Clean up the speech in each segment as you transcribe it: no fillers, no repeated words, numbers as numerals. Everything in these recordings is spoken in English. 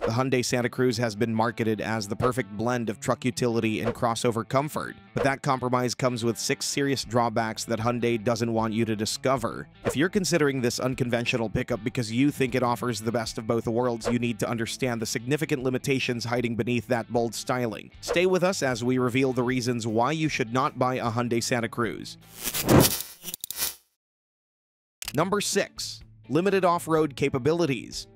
The Hyundai Santa Cruz has been marketed as the perfect blend of truck utility and crossover comfort, but that compromise comes with 6 serious drawbacks that Hyundai doesn't want you to discover. If you're considering this unconventional pickup because you think it offers the best of both worlds, you need to understand the significant limitations hiding beneath that bold styling. Stay with us as we reveal the reasons why you should not buy a Hyundai Santa Cruz. Number 6. Limited off-road capabilities.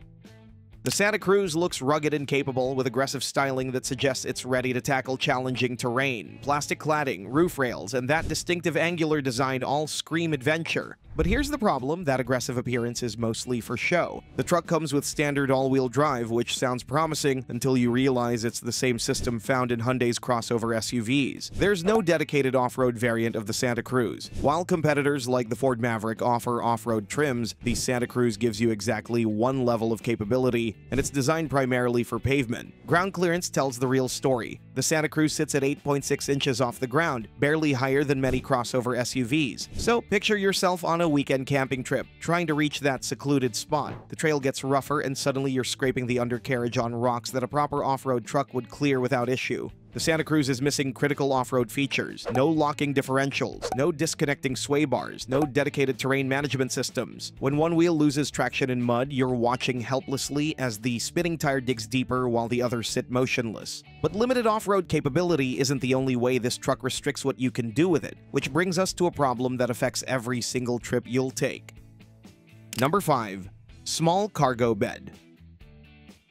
The Santa Cruz looks rugged and capable, with aggressive styling that suggests it's ready to tackle challenging terrain. Plastic cladding, roof rails, and that distinctive angular design all scream adventure. But here's the problem: that aggressive appearance is mostly for show. The truck comes with standard all-wheel drive, which sounds promising until you realize it's the same system found in Hyundai's crossover SUVs. There's no dedicated off-road variant of the Santa Cruz. While competitors like the Ford Maverick offer off-road trims, the Santa Cruz gives you exactly one level of capability, and it's designed primarily for pavement. Ground clearance tells the real story. The Santa Cruz sits at 8.6 inches off the ground, barely higher than many crossover SUVs. So picture yourself on a weekend camping trip, trying to reach that secluded spot. The trail gets rougher and suddenly you're scraping the undercarriage on rocks that a proper off-road truck would clear without issue. The Santa Cruz is missing critical off-road features: no locking differentials, no disconnecting sway bars, no dedicated terrain management systems. When one wheel loses traction in mud, you're watching helplessly as the spinning tire digs deeper while the others sit motionless. But limited off-road capability isn't the only way this truck restricts what you can do with it, which brings us to a problem that affects every single trip you'll take. Number 5. Small cargo bed.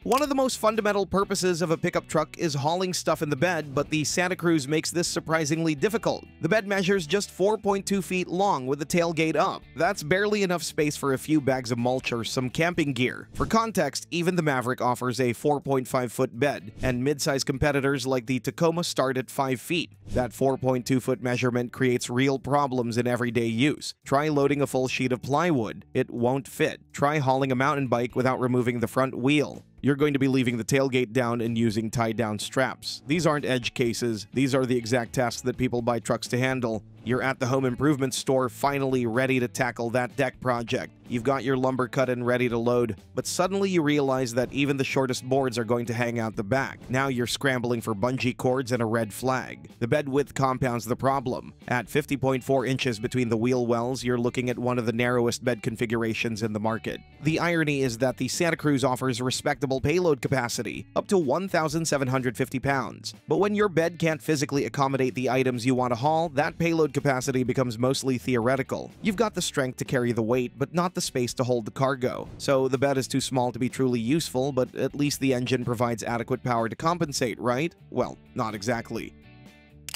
One of the most fundamental purposes of a pickup truck is hauling stuff in the bed, but the Santa Cruz makes this surprisingly difficult. The bed measures just 4.2 feet long with the tailgate up. That's barely enough space for a few bags of mulch or some camping gear. For context, even the Maverick offers a 4.5-foot bed, and mid-size competitors like the Tacoma start at 5 feet. That 4.2-foot measurement creates real problems in everyday use. Try loading a full sheet of plywood. It won't fit. Try hauling a mountain bike without removing the front wheel. You're going to be leaving the tailgate down and using tie-down straps. These aren't edge cases. These are the exact tasks that people buy trucks to handle. You're at the home improvement store, finally ready to tackle that deck project. You've got your lumber cut and ready to load, but suddenly you realize that even the shortest boards are going to hang out the back. Now you're scrambling for bungee cords and a red flag. The bed width compounds the problem. At 50.4 inches between the wheel wells, you're looking at one of the narrowest bed configurations in the market. The irony is that the Santa Cruz offers respectable payload capacity, up to 1,750 pounds. But when your bed can't physically accommodate the items you want to haul, that payload capacity becomes mostly theoretical. You've got the strength to carry the weight, but not the space to hold the cargo. So the bed is too small to be truly useful, but at least the engine provides adequate power to compensate, right? Well, not exactly.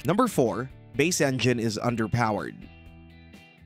Number 4. Base engine is underpowered.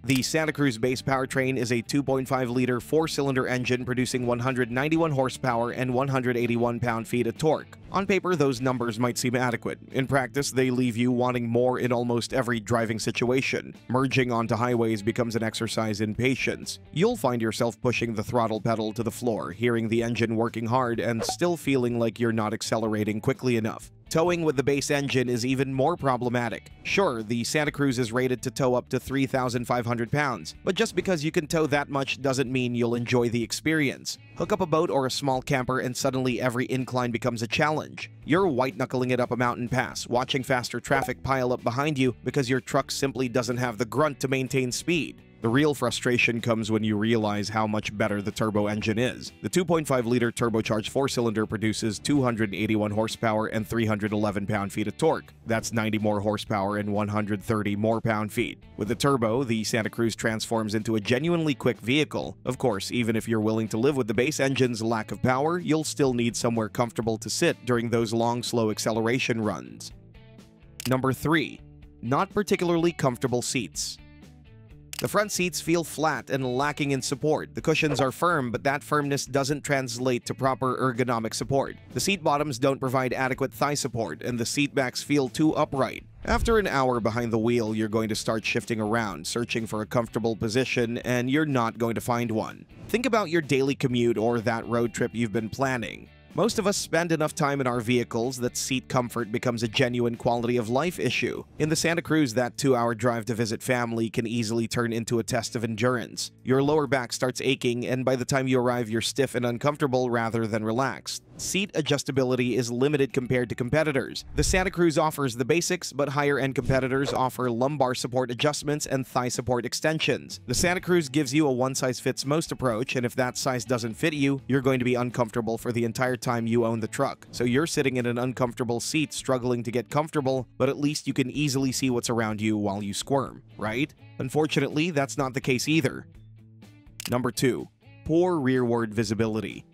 The Santa Cruz base powertrain is a 2.5-liter 4-cylinder engine producing 191 horsepower and 181 pound-feet of torque. On paper, those numbers might seem adequate. In practice, they leave you wanting more in almost every driving situation. Merging onto highways becomes an exercise in patience. You'll find yourself pushing the throttle pedal to the floor, hearing the engine working hard, and still feeling like you're not accelerating quickly enough. Towing with the base engine is even more problematic. Sure, the Santa Cruz is rated to tow up to 3,500 pounds, but just because you can tow that much doesn't mean you'll enjoy the experience. Hook up a boat or a small camper and suddenly every incline becomes a challenge. You're white-knuckling it up a mountain pass, watching faster traffic pile up behind you because your truck simply doesn't have the grunt to maintain speed. The real frustration comes when you realize how much better the turbo engine is. The 2.5-liter turbocharged 4-cylinder produces 281 horsepower and 311 pound-feet of torque. That's 90 more horsepower and 130 more pound-feet. With the turbo, the Santa Cruz transforms into a genuinely quick vehicle. Of course, even if you're willing to live with the base engine's lack of power, you'll still need somewhere comfortable to sit during those long, slow acceleration runs. Number 3. Not particularly comfortable seats. The front seats feel flat and lacking in support. The cushions are firm, but that firmness doesn't translate to proper ergonomic support. The seat bottoms don't provide adequate thigh support, and the seat backs feel too upright. After an hour behind the wheel, you're going to start shifting around, searching for a comfortable position, and you're not going to find one. Think about your daily commute or that road trip you've been planning. Most of us spend enough time in our vehicles that seat comfort becomes a genuine quality of life issue. In the Santa Cruz, that 2-hour drive to visit family can easily turn into a test of endurance. Your lower back starts aching, and by the time you arrive, you're stiff and uncomfortable rather than relaxed. Seat adjustability is limited compared to competitors. The Santa Cruz offers the basics, but higher-end competitors offer lumbar support adjustments and thigh support extensions. The Santa Cruz gives you a one-size-fits-most approach, and if that size doesn't fit you, you're going to be uncomfortable for the entire time you own the truck. So you're sitting in an uncomfortable seat struggling to get comfortable, but at least you can easily see what's around you while you squirm, right? Unfortunately, that's not the case either. Number 2. Poor rearward visibility.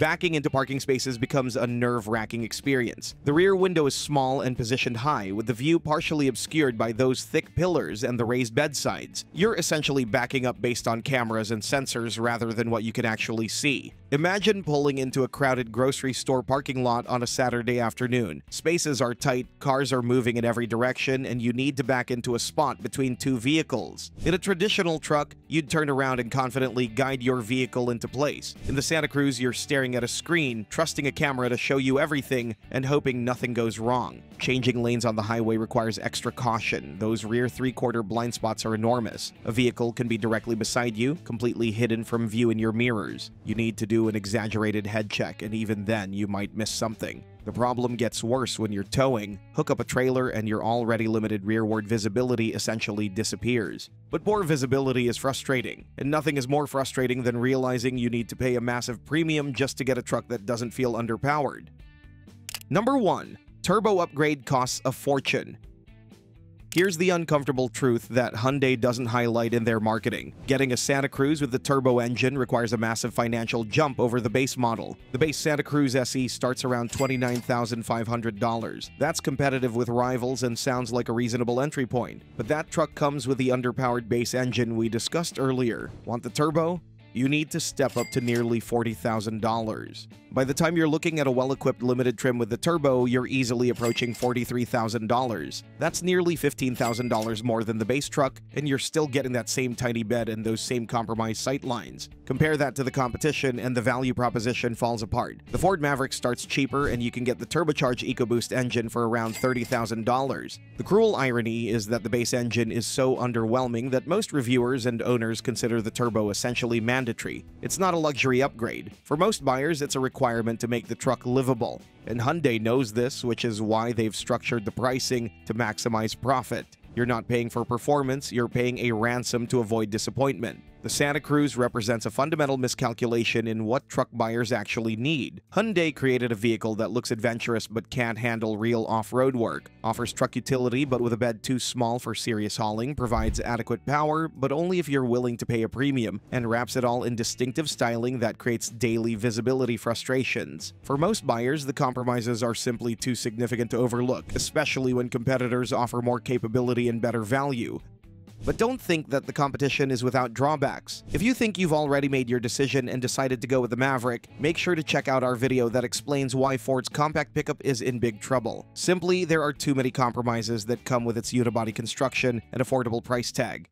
Backing into parking spaces becomes a nerve-wracking experience. The rear window is small and positioned high, with the view partially obscured by those thick pillars and the raised bedsides. You're essentially backing up based on cameras and sensors rather than what you can actually see. Imagine pulling into a crowded grocery store parking lot on a Saturday afternoon. Spaces are tight, cars are moving in every direction, and you need to back into a spot between two vehicles. In a traditional truck, you'd turn around and confidently guide your vehicle into place. In the Santa Cruz, you're staring at a screen, trusting a camera to show you everything, and hoping nothing goes wrong. Changing lanes on the highway requires extra caution. Those rear three-quarter blind spots are enormous. A vehicle can be directly beside you, completely hidden from view in your mirrors. You need to do an exaggerated head check, and even then, you might miss something. The problem gets worse when you're towing. Hook up a trailer and your already limited rearward visibility essentially disappears. But poor visibility is frustrating, and nothing is more frustrating than realizing you need to pay a massive premium just to get a truck that doesn't feel underpowered. Number 1. Turbo upgrade costs a fortune. Here's the uncomfortable truth that Hyundai doesn't highlight in their marketing. Getting a Santa Cruz with the turbo engine requires a massive financial jump over the base model. The base Santa Cruz SE starts around $29,500. That's competitive with rivals and sounds like a reasonable entry point. But that truck comes with the underpowered base engine we discussed earlier. Want the turbo? You need to step up to nearly $40,000. By the time you're looking at a well-equipped limited trim with the turbo, you're easily approaching $43,000. That's nearly $15,000 more than the base truck, and you're still getting that same tiny bed and those same compromised sight lines. Compare that to the competition, and the value proposition falls apart. The Ford Maverick starts cheaper, and you can get the turbocharged EcoBoost engine for around $30,000. The cruel irony is that the base engine is so underwhelming that most reviewers and owners consider the turbo essentially mandatory. It's not a luxury upgrade. For most buyers, it's a requirement to make the truck livable. And Hyundai knows this, which is why they've structured the pricing to maximize profit. You're not paying for performance, you're paying a ransom to avoid disappointment. The Santa Cruz represents a fundamental miscalculation in what truck buyers actually need. Hyundai created a vehicle that looks adventurous but can't handle real off-road work, offers truck utility but with a bed too small for serious hauling, provides adequate power but only if you're willing to pay a premium, and wraps it all in distinctive styling that creates daily visibility frustrations. For most buyers, the compromises are simply too significant to overlook, especially when competitors offer more capability and better value. But don't think that the competition is without drawbacks. If you think you've already made your decision and decided to go with the Maverick, make sure to check out our video that explains why Ford's compact pickup is in big trouble. Simply, there are too many compromises that come with its unibody construction and affordable price tag.